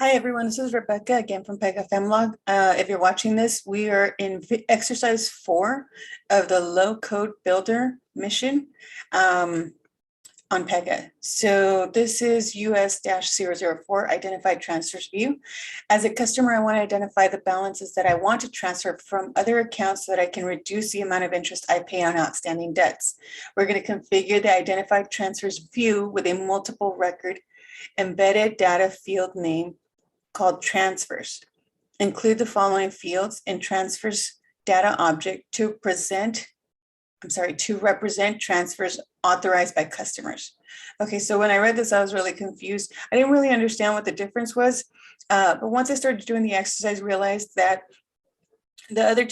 Hi everyone, this is Rebecca again from PegaFemBlog. If you're watching this, we are in exercise 4 of the low code builder mission on Pega. So this is US-004 identified transfers view. As a customer, I want to identify the balances that I want to transfer from other accounts so that I can reduce the amount of interest I pay on outstanding debts. We're going to configure the identified transfers view with a multiple record embedded data field name called transfers. Include the following fields in transfers data object to represent transfers authorized by customers. Okay, so when I read this, I was really confused. I didn't really understand what the difference was, but once I started doing the exercise, I realized that the other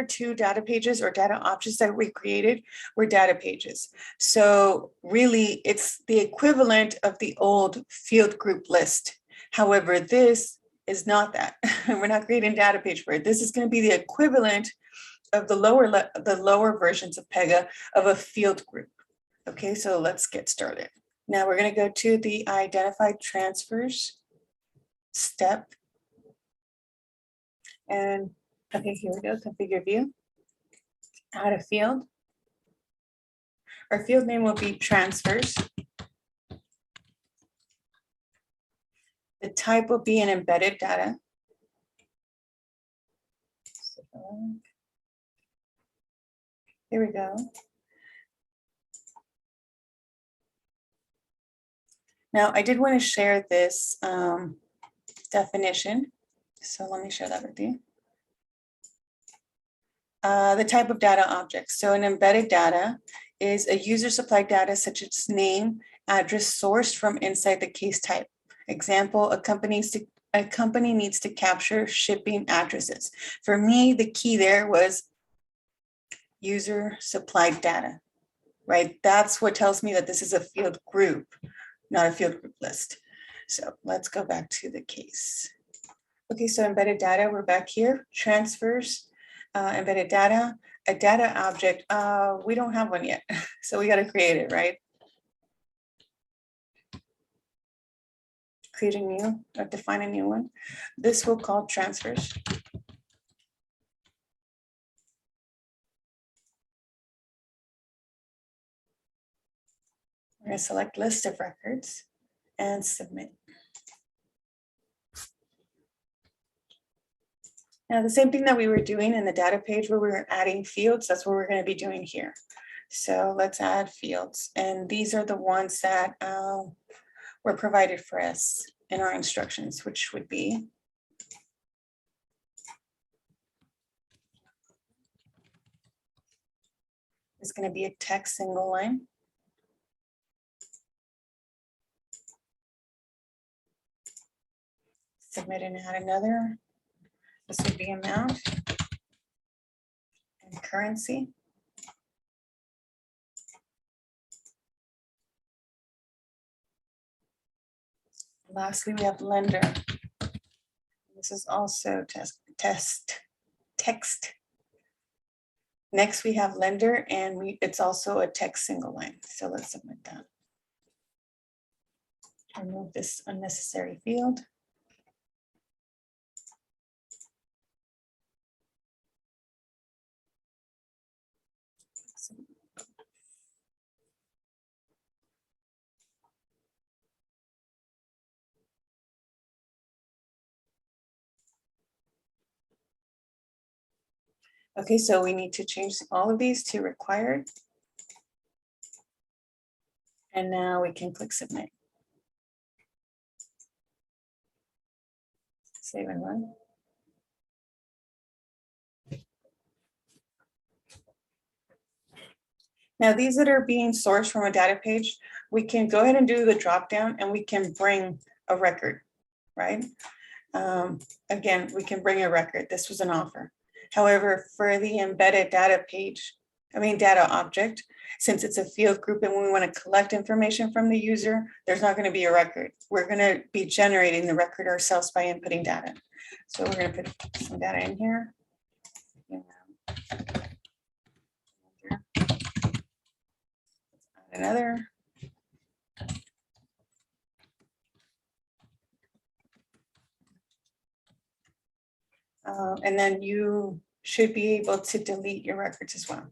two data pages or data objects that we created were data pages. So really, it's the equivalent of the old field group list. However, this is not that. We're not creating data page for it. This is going to be the equivalent of the lower versions of Pega of a field group. Okay, so let's get started. Now we're going to go to the identified transfers step. And okay, here we go, configure view. Add a field. Our field name will be transfers. The type will be an embedded data. Here we go. Now, I did want to share this definition. So let me share that with you. The type of data object. So an embedded data is a user supplied data such as name, address sourced from inside the case type. Example, a company needs to capture shipping addresses. For me, the key there was user supplied data, right? That's what tells me that this is a field group, not a field group list. So let's go back to the case. Okay, so embedded data, we're back here. Transfers, embedded data, a data object. We don't have one yet, so we got to create it, right? Create a new or define a new one. This we'll call transfers. We're going to select list of records and submit. Now, the same thing that we were doing in the data page where we were adding fields, that's what we're going to be doing here. So let's add fields. And these are the ones that were provided for us in our instructions, which would be it's going to be a text single line. Submit and add another. This would be amount and currency. Lastly, we have lender. This is also text. Next, we have lender, and it's also a text single line. So let's submit that. Remove this unnecessary field. Okay, so we need to change all of these to required. And now we can click submit. Save and run. Now these that are being sourced from a data page, we can go ahead and do the drop down and we can bring a record, right? Again, we can bring a record. This was an offer. However, for the embedded data data object, since it's a field group and we want to collect information from the user, there's not going to be a record. We're going to be generating the record ourselves by inputting data. So we're going to put some data in here. Another. And then you should be able to delete your records as well.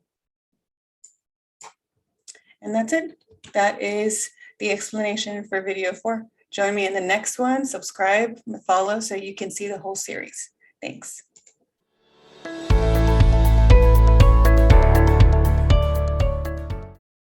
And that's it. That is the explanation for video 4. Join me in the next one, subscribe, follow so you can see the whole series. Thanks.